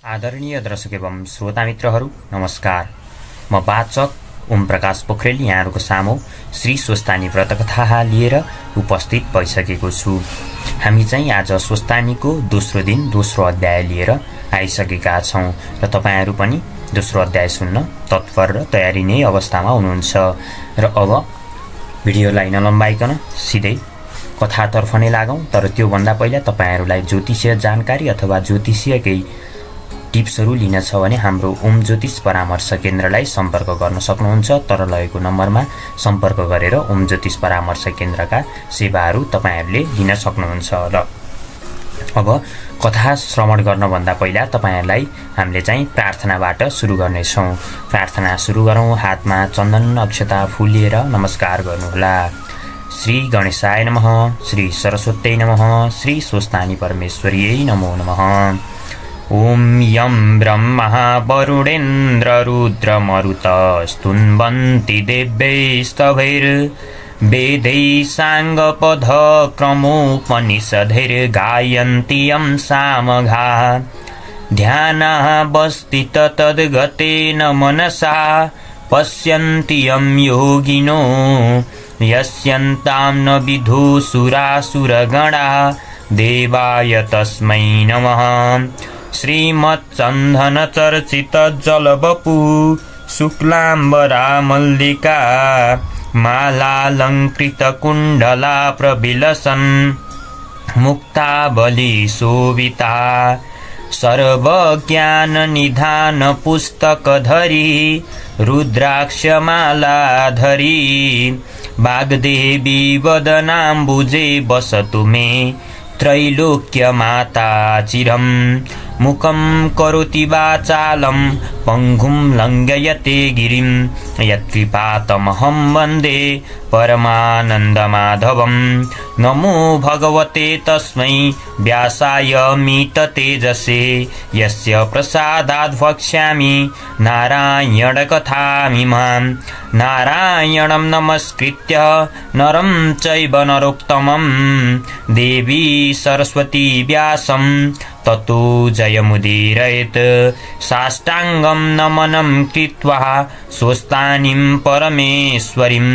आदरणीय दर्शक एवं श्रोता मित्रहरू नमस्कार। म वाचक ओम प्रकाश पोखरेल यहाँहरूको सामु श्री स्वस्तानी व्रतकथा लिएर उपस्थित भइसकेको छु। हामी चाहिँ आज स्वस्तानीको दोस्रो दिन दोस्रो अध्याय लिएर आइसकेका छौँ र तपाईहरू पनि दोस्रो अध्याय सुन्न तत्पर र तयारी नै अवस्थामा हुनुहुन्छ। र अब भिडियोलाई नलम्बाइकन सिधै कथातर्फ नै लागौँ। तर त्योभन्दा पहिला तपाईहरूलाई ज्योतिषीय जानकारी अथवा ज्योतिषीय केही टिप्सहरू लिन छ भने हाम्रो ओम ज्योतिष परामर्श केन्द्रलाई सम्पर्क गर्न सक्नुहुन्छ। तर लगेको नम्बरमा सम्पर्क गरेर ओम ज्योतिष परामर्श केन्द्रका सेवाहरू तपाईहरूले लिन सक्नुहुन्छ। र अब कथा श्रवण गर्नभन्दा पहिला तपाईहरूलाई हामीले चाहिँ प्रार्थनाबाट सुरु गर्नेछौँ। प्रार्थना सुरु गरौँ। हातमा चन्दन अक्षता फूल लिएर नमस्कार गर्नुहोला। श्री गणेशाय नमः, श्री सरस्वत्यै नमः, श्री स्वस्तानी परमेश्वर्यै नमो नमः। ओम यं ब्रह्मा वरुणेन्द्र रुद्र मरुत स्तुन्वन्ति देवैस्तवैर् वेदैः साङ्गपद क्रमोपनिषदैर् गायन्ति यं सामगाः ध्यानावस्थित तद्गतेन मनसा पश्यन्ति यं योगिनो यस्यन्तां न विदुषुरासुरगणा देवाय तस्मै नमः। श्रीमच्चन्दन चर्चित जलवपु शुक्लाम्बरा मल्लिका मालालङ्कृत कुण्डला प्रविलसन् मुक्तावली शोभिता सर्वज्ञान निधान पुस्तकधरी रुद्राक्षमालाधरी वाग्देवी वदनाम्बुजे वसतु मे त्रैलोक्यमाता चिरं मुखं करोति वाचालं पङ्गुं लङ्घयते गिरिं यत्कृपातमहं वन्दे परमानन्दमाधवं। नमो भगवते तस्मै व्यासाय मीततेजसे यस्य प्रसादात् वक्ष्यामि नारायणकथामिमां। नारायणं नमस्कृत्य नरं चैव नरोत्तमं देवी सरस्वती व्यासं ततो जयमुदीरयेत्। साष्टाङ्गं नमनं कृत्वा स्वस्तानीं परमेश्वरीं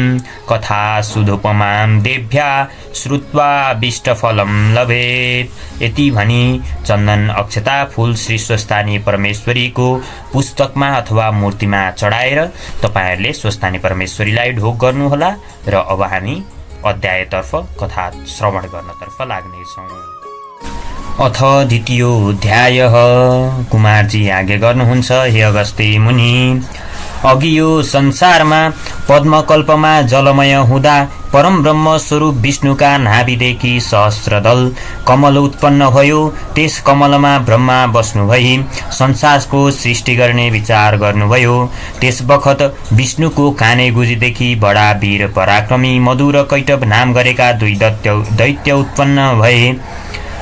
कथा सुधुपमां देव्या श्रुत्वा विष्टफलं लभेत्। यति भनी चन्दन अक्षता फूल श्री स्वस्तानी परमेश्वरीको पुस्तकमा अथवा मूर्तिमा चढाएर तपाईहरूले स्वस्तानी परमेश्वरीलाई ढोग गर्नुहोला। र अब हामी अध्यायतर्फ कथा श्रवण गर्नतर्फ लाग्नेछौँ। अथ द्वितीयोऽध्यायः। कुमारजी आज्ञा गर्नुहुन्छ, हे अगस्त्य मुनि, अघि यो संसारमा पद्मकल्पमा जलमय हुँदा परम ब्रह्म स्वरूप विष्णुका नाभिदेखि सहस्रदल कमल उत्पन्न भयो। त्यस कमलमा ब्रह्मा बस्नुभई संसारको सृष्टि गर्ने विचार गर्नुभयो। त्यस बखत विष्णुको काने गुजीदेखि बडा वीर पराक्रमी मधु र कैटभ नाम गरेका दुई दैत्य उत्पन्न भए।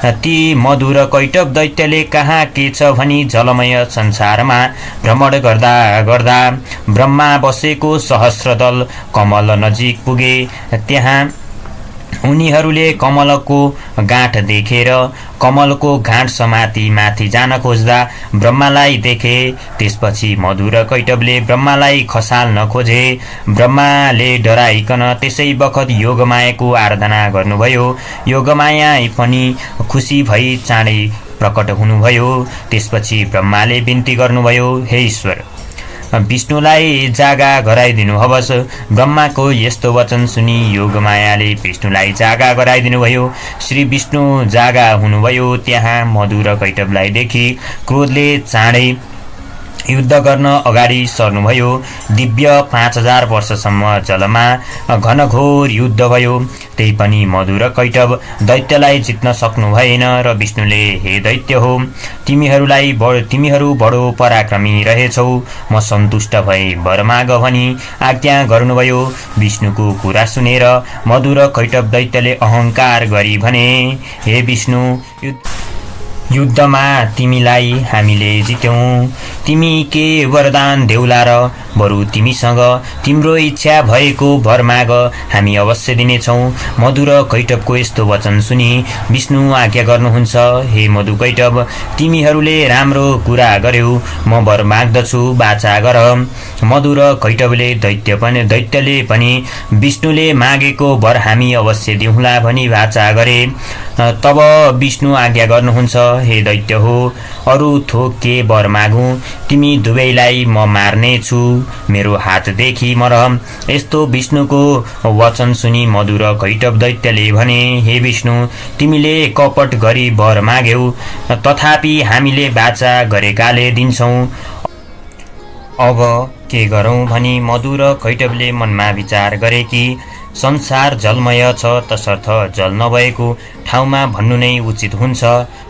ती मधु र कैटभ दैत्यले कहाँ के छ भनी जलमय संसारमा भ्रमण गर्दा गर्दा ब्रह्मा बसेको सहस्रदल कमल नजिक पुगे। त्यहाँ उनीहरूले कमलको गाँठ देखेर कमलको गाँठ समाती माथि जान खोज्दा ब्रह्मालाई देखे। त्यसपछि मधु र कैटभले ब्रह्मालाई खसाल्न खोजे। ब्रह्माले डराइकन त्यसै बखत योगमायाको आराधना गर्नुभयो। योगमाया पनि खुसी भई चाँडै प्रकट हुनुभयो। त्यसपछि ब्रह्माले बिन्ती गर्नुभयो, हे ईश्वर, विष्णुलाई जागा गराइदिनु हवस्। ब्रह्माको यस्तो वचन सुनि योगमायाले विष्णुलाई जागा गराइदिनुभयो। श्री विष्णु जागा हुनुभयो। त्यहाँ मधु र कैटभलाई देखि क्रोधले चाँडै युद्ध गर्न अगाडि सर्नुभयो। दिव्य 5000 वर्षसम्म जलमा घनघोर युद्ध भयो। त्यही पनि मधु र कैटभ दैत्यलाई जित्न सक्नु भएन। र विष्णुले, हे दैत्य हो, तिमीहरू बडो पराक्रमी रहेछौ, म सन्तुष्ट भई वर माग भनी आज्ञा गर्नुभयो। विष्णुको कुरा सुनेर मधु र कैटभ दैत्यले अहङ्कार गरी भने, हे विष्णु, युद्धमा तिमीलाई हामीले जित्यौं। तिमी के वरदान देउला र बरु तिमीसँग तिम्रो इच्छा भएको वर माग, हामी अवश्य दिनेछौँ। मधु र कैटवको यस्तो वचन सुनि विष्णु आज्ञा गर्नुहुन्छ, हे मधु कैटव, तिमीहरूले राम्रो कुरा गर्यौ, म वर माग्दछु, वाचा गर। मधु र कैटवले दैत्यले पनि विष्णुले मागेको वर हामी अवश्य दिउँला भनी वाचा गरे। तब विष्णु आज्ञा गर्नुहुन्छ, हे दैत्य हो, अरू थोक के वर मागौँ? तिमी दुवैलाई म मार्ने छु, मेरो हातदेखि मर। यस्तो विष्णुको वचन सुनि मधु र कैटव दैत्यले भने, हे विष्णु, तिमीले कपट गरी वर माग्यौ, तथापि हामीले वाचा गरेकाले दिन्छौँ। अब के गरौँ भनी मधु र कैटवले मनमा विचार गरे कि संसार जलमय छ, तसर्थ जल नभएको ठाउँमा भन्नु नै उचित हुन्छ।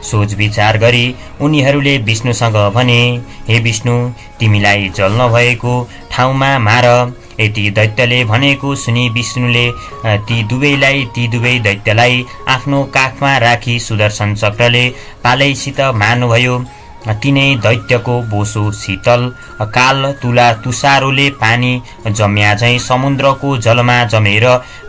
सोच विचार गरी उनीहरूले विष्णुसँग भने, हे विष्णु, तिमीलाई जल नभएको ठाउँमा मार। यति दैत्यले भनेको सुनि विष्णुले ती दुवै दैत्यलाई आफ्नो काखमा राखी सुदर्शन चक्रले पालैसित मार्नुभयो। तिनै दैत्यको बोसो शीतल काल तुला तुसारोले पानी जम्या झैँ समुद्रको जलमा जमेर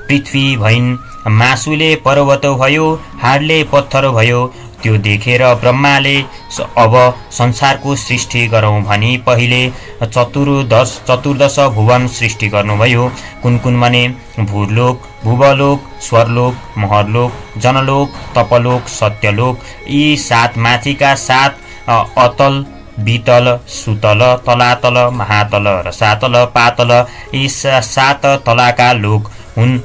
पृथ्वी भइन्। मासुले पर्वत भयो, हाडले पत्थर भयो। त्यो देखेर ब्रह्माले अब संसारको सृष्टि गरौँ भनी पहिले चतुर्दश भुवन सृष्टि गर्नुभयो। कुन कुन भने भूलोक, भुवलोक, स्वरलोक, महरलोक, जनलोक, तपलोक, सत्यलोक। यी सात माथिका सात अतल, बीतल, सुतल, तलातल, महातल, रसातल, पातल, यी सात तलाका लोक हुन्।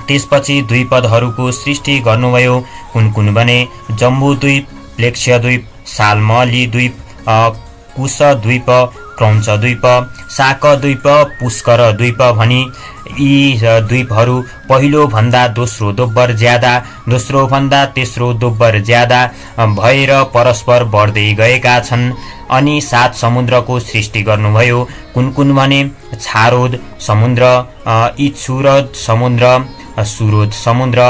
त्यसपछि द्वीपदहरूको सृष्टि गर्नुभयो। कुन कुन भने जम्बुद्वीप, प्लेक्ष्यद्वीप, सालमली द्वीप, कुशद्वीप, क्रौञ्चद्वीप, शाकद्वीप, पुष्कर द्वीप भनी यी द्वीपहरू पहिलो भन्दा दोस्रो दोब्बर ज्यादा, दोस्रो भन्दा तेस्रो दोब्बर ज्यादा भएर परस्पर बढ्दै गएका छन्। अनि सात समुद्रको सृष्टि गर्नुभयो। कुन कुन भने छारोद समुद्र, इच्छुरद समुद्र, सुरोद समुद्र,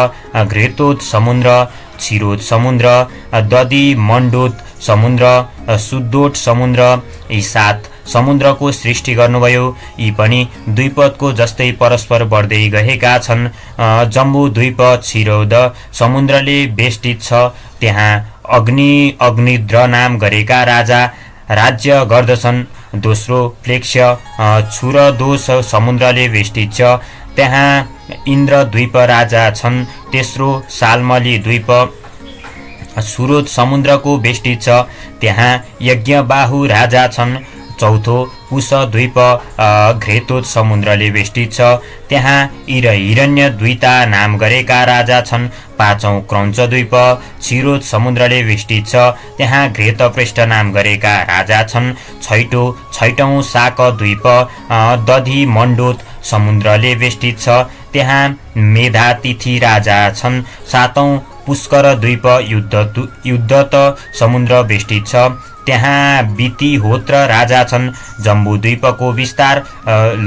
घृतोद समुद्र, क्षीरोद समुद्र, दधी मण्डोद समुद्र, शुद्धोद समुद्र। यी सात समुद्रको सृष्टि गर्नुभयो। यी पनि द्वीपको जस्तै परस्पर बढ्दै गएका छन्। जम्बुद्वीप क्षीरोद समुद्रले बेष्टित छ। त्यहाँ अग्निद्र नाम गरेका राजा राज्य गर्दछन्। दोस्रो प्लेक्ष्य क्षुरदोष समुद्रले बेष्टित छ। त्यहाँ इन्द्रद्वीप राजा छन्। तेस्रो सालमली द्वीप सुरोद समुद्रको बेष्टित छ। त्यहाँ यज्ञबाहु राजा छन्। चौथो कुशद्वीप घृतोद समुद्रले बेष्टित छ। त्यहाँ हिरण्य द्विता नाम गरेका राजा छन्। पाँचौं क्रौञ्चद्वीप क्षीरोद समुद्रले बेष्टित छ। त्यहाँ घृतपृष्ठ नाम गरेका राजा छन्। छैटौं शाकद्वीप दधी मण्डोद समुद्रले बेष्टित छ। त्यहाँ मेधातिथि राजा छन्। सातौं पुष्कर द्वीप युद्धत समुद्र बेष्टित छ। त्यहाँ बितिहोत्र राजा छन्। जम्बुद्वीपको विस्तार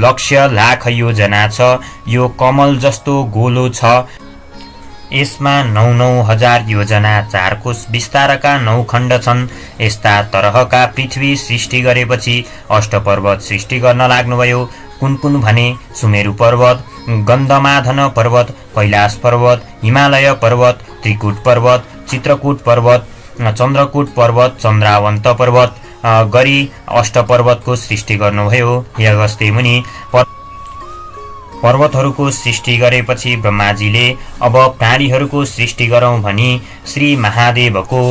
लक्ष्य लाख योजना छ। यो कमल जस्तो गोलो छ। यसमा 9,000 योजना 4 कोश विस्तारका 9 खण्ड छन्। यस्ता तरहका पृथ्वी सृष्टि गरेपछि अष्टपर्वत सृष्टि गर्न लाग्नुभयो। कुन कुन भने सुमेरु पर्वत, गन्धमाधन पर्वत, कैलाश पर्वत, हिमालय पर्वत, त्रिकुट पर्वत, चित्रकूट पर्वत, चन्द्रकूट पर्वत, चन्द्रावन्त पर्वत गरी अष्टपर्वतको सृष्टि गर्नुभयो। हे अगस्त्य मुनि, पर्वतहरूको सृष्टि गरेपछि ब्रह्माजीले अब प्राणीहरूको सृष्टि गरौँ भनी श्री महादेवको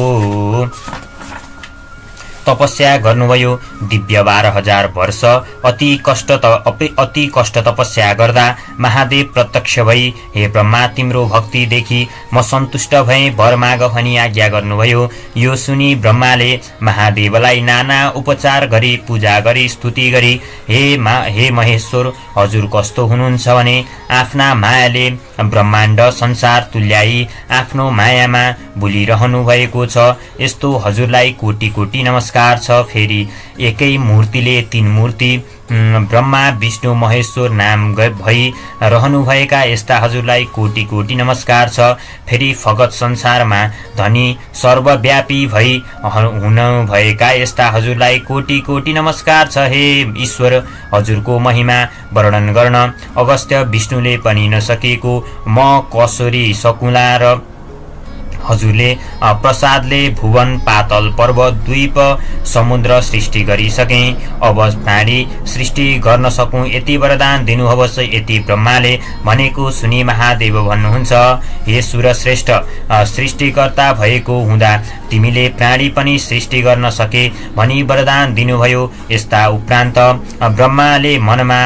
तपस्या गर्नुभयो। दिव्य 12,000 वर्ष अति कष्ट तपस्या गर्दा महादेव प्रत्यक्ष भई, हे ब्रह्मा, तिम्रो भक्ति देखि म सन्तुष्ट भएँ, वर माग भनी आज्ञा गर्नुभयो। यो सुनि ब्रह्माले महादेवलाई नाना उपचार गरी पूजा गरी स्तुति गरी, हे महेश्वर, हजुर कस्तो हुनुहुन्छ भने आफ्ना मायाले ब्रह्माण्ड संसार तुल्याई आफ्नो मायामा भुलिरहनु भएको छ। यस्तो हजुरलाई कोटी कोटी नमस्कार छ। फेरि एकै मूर्तिले 3 मूर्ति ब्रह्मा विष्णु महेश्वर नाम भई रहनुभएका यस्ता हजुरलाई कोटि कोटि नमस्कार छ। फेरि फगत संसारमा धनी सर्वव्यापी भई हुनुभएका यस्ता हजुरलाई कोटि कोटि नमस्कार छ। हे ईश्वर, हजुरको महिमा वर्णन गर्न अगस्त्य विष्णुले पनि नसकेको म कसरी सकुला र हजुरले प्रसादले भुवन पातल पर्वत द्वीप समुद्र सृष्टि गरिसके। अब प्राणी सृष्टि गर्न सकूँ यति वरदान दिनुहोस्। यति ब्रह्माले भनेको सुनि महादेव भन्नुहुन्छ, हे सुरश्रेष्ठ, सृष्टिकर्ता भएको हुँदा तिमीले प्राणी पनि सृष्टि गर्न सके भनी वरदान दिनुभयो। यस्ता उपरान्त ब्रह्माले मनमा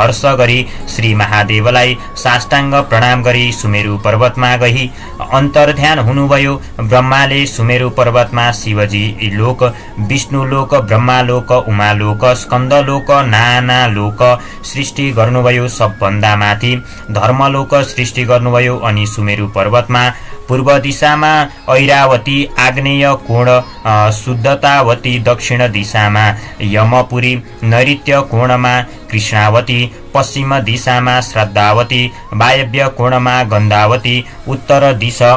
हर्ष गरी श्री महादेवलाई साष्टाङ्ग प्रणाम गरी सुमेरु पर्वतमा गई अन्तर्ध्यान हुनुभयो। ब्रह्माले सुमेरु पर्वतमा शिवजी लोक, विष्णु लोक, ब्रह्मा लोक, उमा लोक, स्कन्द लोक, नाना लोक सृष्टि गर्नुभयो। सबभन्दा माथि धर्मलोक सृष्टि गर्नुभयो। अनि सुमेरु पर्वतमा पूर्व दिशामा ऐरावती, आग्नेय कोण शुद्धतावती, दक्षिण दिशामा यमपुरी, नैऋत्य कोणमा कृष्णावती, पश्चिम दिशामा श्रद्धावती, वायव्य कोणमा गन्धावती, उत्तर दिशा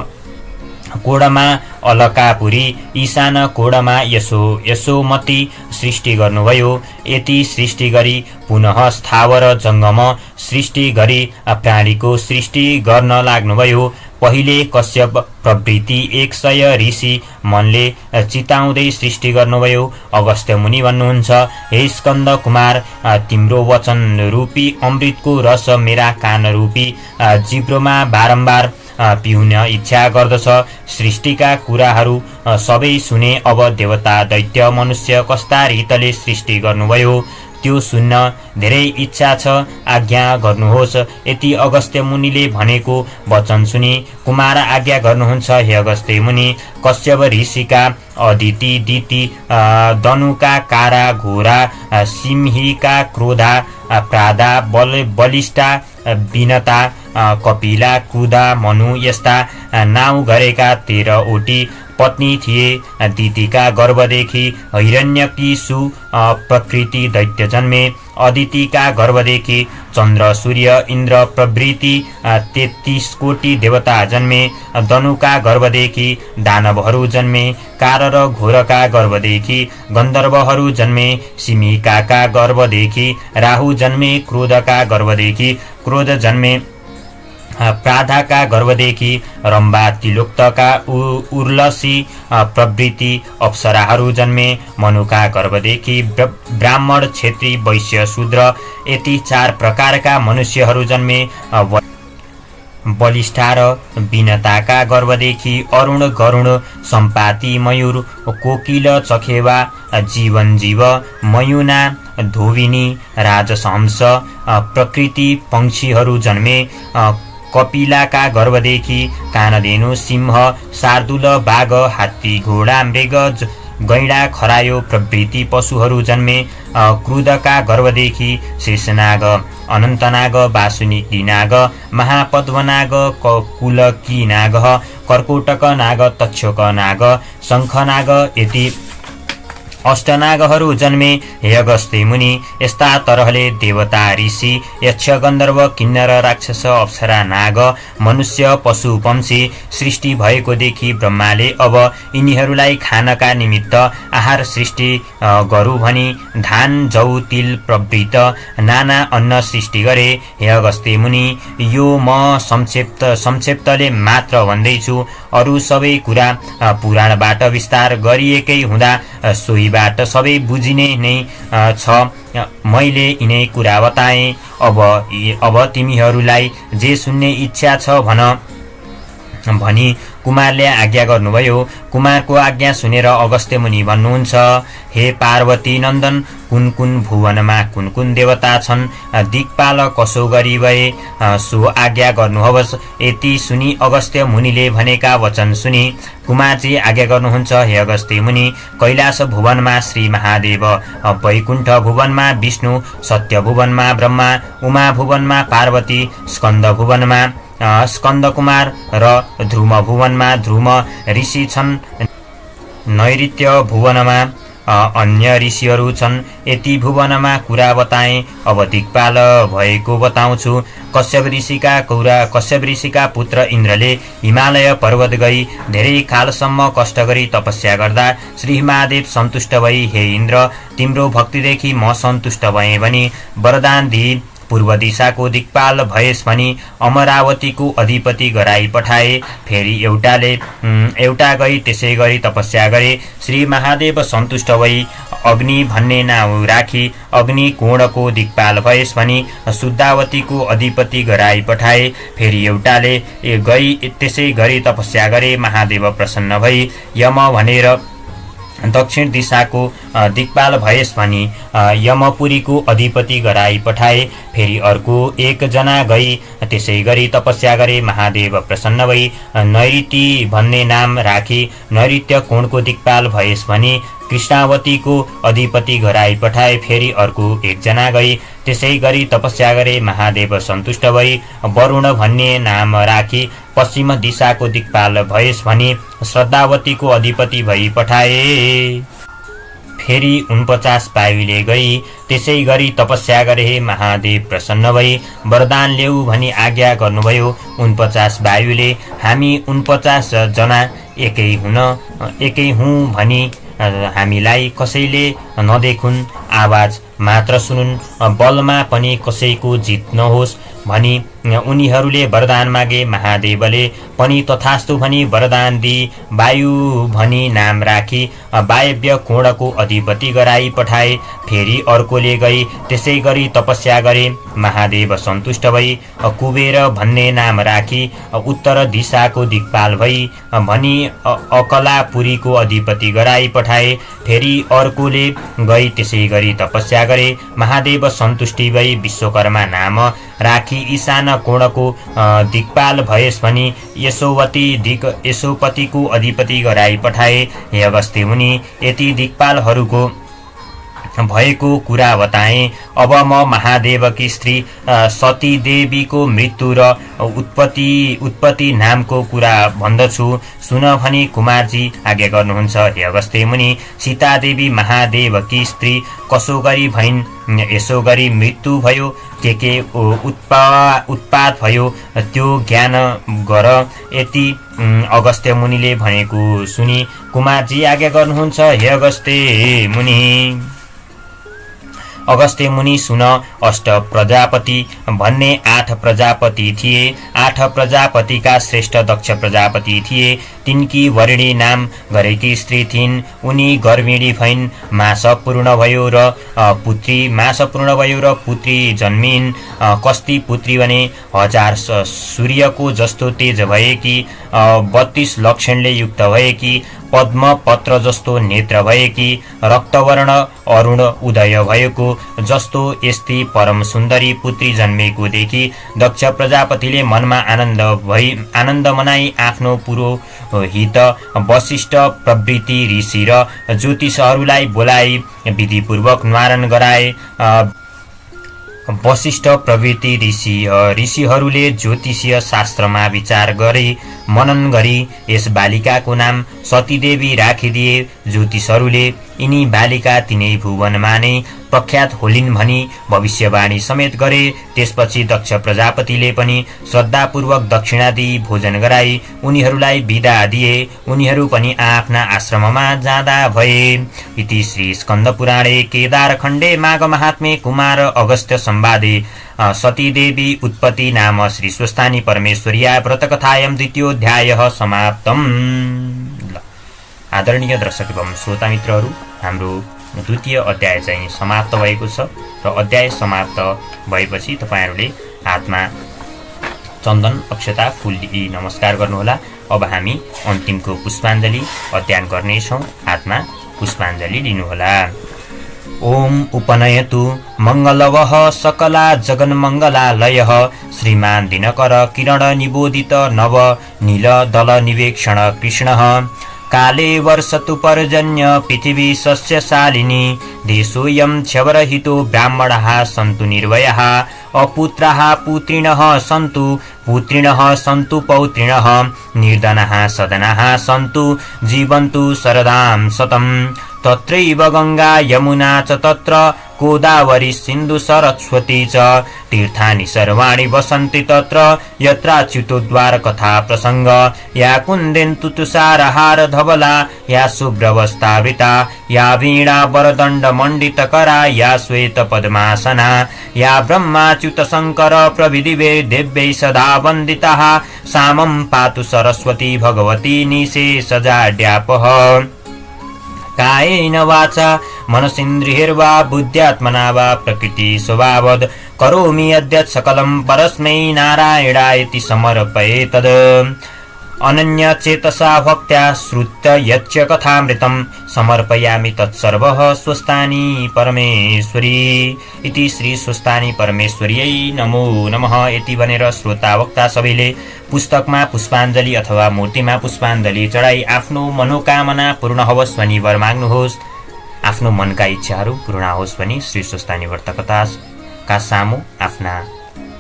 कोणमा अलकापुरी, ईशान कोणमा यशोमती सृष्टि गर्नुभयो। यति सृष्टि गरी पुनः स्थावर जङ्गम सृष्टि गरी प्राणीको सृष्टि गर्न लाग्नुभयो। पहिले कश्यप प्रवृत्ति 100 ऋषि मनले चिताउँदै सृष्टि गर्नुभयो। अगस्त्य मुनि भन्नुहुन्छ, हे स्कन्द कुमार, तिम्रो वचन रूपी अमृतको रस मेरा कान रूपी जिब्रोमा बारम्बार पिउन इच्छा गर्दछ। सृष्टिका कुराहरू सबै सुने। अब देवता, दैत्य, मनुष्य कस्ता रीतले सृष्टि गर्नुभयो त्यो सुन्न धेरै इच्छा छ, आज्ञा गर्नुहोस्। यति अगस्त्य मुनिले भनेको वचन सुनि कुमार आज्ञा गर्नुहुन्छ। हे अगस्त्य मुनि, कश्यप ऋषिका अदिति, दिति, दनुका कारा, घोरा, सिंहिका क्रोधा, प्रादा, बलिष्ठा, विनता, कपिला, क्रुदा, मनु यस्ता नाउँ गरेका 13वटी पत्नी थिए। दितिका गर्भदेखि हिरण्यकिशु प्रकृति दैत्य जन्मे। अदितिका गर्भदेखि चन्द्र, सूर्य, इन्द्र प्रभृति 33 कोटी देवता जन्मे। दनुका गर्भदेखि दानवहरू जन्मे। कार र घोरका गर्भदेखि गन्धर्वहरू जन्मे। सिंहिकाका गर्भदेखि राहु जन्मे। क्रोधका गर्भदेखि क्रोध जन्मे। प्राधाका गर्भदेखि रम्बा, तिलोक्तका उर्लसी प्रवृत्ति अप्सराहरू जन्मे। मनुका गर्भदेखि ब्राह्मण, क्षेत्री, वैश्य, शूद्र यति 4 प्रकारका मनुष्यहरू जन्मे। बलिष्ठा र विनताका गर्भदेखि अरुण, गरुण, सम्पाति, मयूर, कोकिल, चखेवा, जीवनजीव, मयुना, धोविनी, राजहंस प्रकृति पक्षीहरू जन्मे। कपिलाका गर्भदेखि कानधेनु, सिंह, शार्दूल, बाघ, हात्ती, घोडा, मृग, गैंडा, खरायो प्रभृति पशुहरू जन्मे। क्रुधका गर्भदेखि शेषनाग, अनन्तनाग, वासुकी नाग, महापद्मनाग, कुलकी नाग, कर्कोटक नाग, तक्षक नाग, शङ्खनाग यति अष्टनागहरू जन्मे। हे अगस्त्य मुनि, यस्ता तरहले देवता, ऋषि, यक्ष, गन्धर्व, किन्नर, राक्षस, अप्सरा, नाग, मनुष्य, पशु, पंक्षी सृष्टि भएको देखि ब्रह्माले अब यिनीहरूलाई खानका निमित्त आहार सृष्टि गरौँ भनी धान, जौ, तिल प्रभृत नाना अन्न सृष्टि गरे। हे अगस्त्य मुनि, यो म संक्षिप्तले मात्र भन्दैछु। अरू सबै कुरा पुराणबाट विस्तार गरिएकै हुँदा सोहीबाट सबै बुझिने नै छ। मैले यिनै कुरा बताएँ। अब तिमीहरूलाई जे सुन्ने इच्छा छ भनी कुमारले आज्ञा गर्नुभयो। कुमारको आज्ञा सुनेर अगस्त्य मुनि भन्नुहुन्छ, हे पार्वती नन्दन, कुन कुन भुवनमा कुन कुन देवता छन्, दिक्पाल कसो गरी भए सो आज्ञा गर्नुहोस्। यति सुनि अगस्त्य मुनिले भनेका वचन सुनि कुमारजी आज्ञा गर्नुहुन्छ। हे अगस्त्य मुनि, कैलाश भुवनमा श्री महादेव, वैकुण्ठ भुवनमा विष्णु, सत्य भुवनमा ब्रह्मा, उमा भुवनमा पार्वती, स्कन्द भुवनमा स्कन्द कुमार र ध्रुम भुवनमा ध्रुम ऋषि छन्। नैऋत्य भुवनमा अन्य ऋषिहरू छन्। यति भुवनमा कुरा बताएँ, अब दिक्पाल भएको बताउँछु। कश्यप ऋषिका पुत्र इन्द्रले हिमालय पर्वत गई धेरै कालसम्म कष्ट गरी तपस्या गर्दा श्री महादेव सन्तुष्ट भई, हे इन्द्र, तिम्रो भक्तिदेखि म सन्तुष्ट भएँ भनी वरदान दिई पूर्व दिशाको दिक्पाल भएस भनी अमरावतीको अधिपति गराई पठाए। फेरि एउटा गई त्यसै गरी तपस्या गरे। श्री महादेव सन्तुष्ट भई अग्नि भन्ने नाउँ राखी अग्नि कोणको दिक्पाल भएस भनी शुद्धावतीको अधिपति गराई पठाए। फेरि एउटाले गई त्यसै गरी तपस्या गरे। महादेव प्रसन्न भई यम भनेर दक्षिण दिशाको दिक्पाल भएस भनी यमपुरीको अधिपति गराई पठाए। फेरि अर्को एकजना गई त्यसै गरी तपस्या गरे। महादेव प्रसन्न भई नैऋति भन्ने नाम राखी नैऋत्य कोणको दिक्पाल भएस भनी कृष्णावतीको अधिपति गराई पठाए। फेरि अर्को एकजना गई त्यसै गरी तपस्या गरे। महादेव सन्तुष्ट भई वरुण भन्ने नाम राखी पश्चिम दिशाको दिक्पाल भएस भनी श्रद्धावतीको अधिपति भई पठाए। फेरि 49 वायुले गई त्यसै गरी तपस्या गरे। महादेव प्रसन्न भई वरदान ल्याऊ भनी आज्ञा गर्नुभयो। 49 वायुले हामी 49 जना एकै हुँ भनी हामीलाई कसैले नदेखुन्, आवाज मात्र सुनुन्, बलमा पनि कसैको जित नहोस् भनी उनीहरूले वरदान मागे। महादेवले पनि तथास्तु भनी वरदान दिई वायु भनी नाम राखी वायव्य कोणको अधिपति गराई पठाए। फेरि अर्कोले गई त्यसै गरी तपस्या गरे। महादेव सन्तुष्ट भई कुबेर भन्ने नाम राखी उत्तर दिशाको दिक्पाल भई भनी अकलापुरीको अधिपति गराई पठाए। फेरि अर्कोले गई त्यसै गरी तपस्या गरे। महादेव सन्तुष्टि भई विश्वकर्मा नाम राखी ईशान कोणको दिक्पाल भएस भनी यशोपतिको अधिपति गराई पठाए। हे अगस्त्य मुनि, यति दिक्पालहरूको भएको कुरा बताएँ। अब म महादेवकी स्त्री सती देवीको मृत्यु र उत्पत्ति नामको कुरा भन्दछु, सुन भनी कुमारजी आज्ञा गर्नुहुन्छ। हे अगस्त्य मुनि, सीता देवी महादेवकी स्त्री कसो गरी भइन्, यसो गरी मृत्यु भयो, के उत्पात भयो त्यो ज्ञान गर। यति अगस्त्य मुनिले भनेको सुनि कुमारजी आज्ञा गर्नुहुन्छ। हे अगस्त्य मुनि सुन, अष्ट प्रजापति भन्ने 8 प्रजापति थिए। 8 प्रजापतिका श्रेष्ठ दक्ष प्रजापति थिए। तिनकी वरिणी नाम गरेकी स्त्री थिइन्। उनी गर्भिणी भइन्, मास पूर्ण भयो र पुत्री जन्मिन्। कस्ती पुत्री भने 1000 सूर्यको जस्तो तेज भएकी, 32 लक्षणले युक्त भएकी, पद्म पत्र जस्तो नेत्र भएकी, रक्तवर्ण अरुण उदय भएको जस्तो यस्ती परम सुन्दरी पुत्री जन्मेको देखि दक्ष प्रजापतिले मनमा आनन्द मनाई आफ्नो पुरोहित वशिष्ठ प्रभृति ऋषि र ज्योतिषहरूलाई बोलाई विधिपूर्वक न्वारण गराए। वशिष्ठ प्रभृति ऋषिहरूले ज्योतिषीय शास्त्रमा विचार गरी मनन गरी यस बालिकाको नाम सतीदेवी राखिदिए। ज्योतिषहरूले यिनी बालिका तिनै भुवनमा नै प्रख्यात होलिन् भनी भविष्यवाणी समेत गरे। त्यसपछि दक्ष प्रजापतिले पनि श्रद्धापूर्वक दक्षिणा दिई भोजन गराई उनीहरूलाई बिदा दिए। उनीहरू पनि आफ्ना आश्रममा जाँदा भए। इति श्री स्कन्द पुराणे केदारखण्डे माघ महात्म्ये कुमार अगस्त्य संवादे सतीदेवी उत्पत्ति नाम श्री स्वस्थानी परमेश्वर्या व्रतकथायां द्वितीयोऽध्यायः समाप्तम्। आदरणीय दर्शक एवं श्रोता मित्रहरू, हाम्रो द्वितीय अध्याय चाहिँ समाप्त भएको छ र अध्याय समाप्त भएपछि तपाईहरुले हातमा चन्दन अक्षता फूल लिई नमस्कार गर्नुहोला। अब हामी अन्तिमको पुष्पाञ्जली अध्ययन गर्नेछौं। हातमा पुष्पाञ्जली लिनुहोला। ओम उपनयतु मंगलवः सकला जगन्मंगलालयः श्रीमान दिनकर किरण निबोधित नव नील दल निवेक्षण कृष्णः काले वर्षतु पर्जन्य पृथिवी सस्यशालिनी देशोऽयं क्षवरहितो ब्राह्मणाः सन्तु निर्भयाः अपुत्राः पुत्रिणः सन्तु पुत्रिणः सन्तु पौत्रिणः निर्धनाः सदनाः सन्तु जीवन्तु शरदां शतम् तत्रैव गङ्गा यमुना च तत्र गोदावरी सिन्धु सरस्वती च तीर्थानि सर्वाणि वसन्ति तत्र यत्राच्युतोद्वार कथा प्रसङ्ग या कुन्देन्तु तुषारहार धवला या शुभ्रवस्त्रावृता या वीणा वरदण्ड मण्डितकरा या श्वेत पद्मासना या ब्रह्माच्युत शङ्कर प्रविधिवे देव्यै सदा वन्दिताः सामं पातु सरस्वती भगवती निशेषजाड्यापः कायेन वाचा मनसीन्द्रियैर्वा बुद्ध्यात्मना वा प्रकृति स्वभावद् करोमि अद्य सकलं परस्मै नारायणायति समर्पये तद् अनन्यचेतसा भक्त्या श्रुत्य यच्च कथामृतं समर्पयामि तत्सर्वः स्वस्तानि परमेश्वरी इति श्री स्वस्तानि परमेश्वर्यै नमो नमः यति भनेर श्रोता वक्ता सबैले पुस्तकमा पुष्पाञ्जली अथवा मूर्तिमा पुष्पाञ्जली चढाई आफ्नो मनोकामना पूर्ण होस् भनी वर माग्नुहोस्। आफ्नो मनका इच्छाहरू पूर्ण होस् भनी श्री स्वस्तानि वर्तकथाका सामु आफ्ना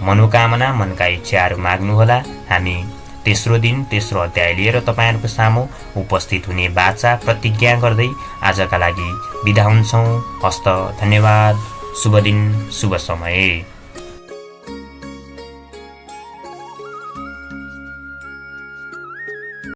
मनोकामना मनका इच्छाहरू माग्नुहोला। हामी तेस्रो दिन तेस्रो अध्याय लिएर तपाईहरुको सामु उपस्थित हुने बाचा प्रतिज्ञा गर्दै आजका लागि बिदा हुन्छौं। हस्त धन्यवाद। शुभ दिन शुभ समय।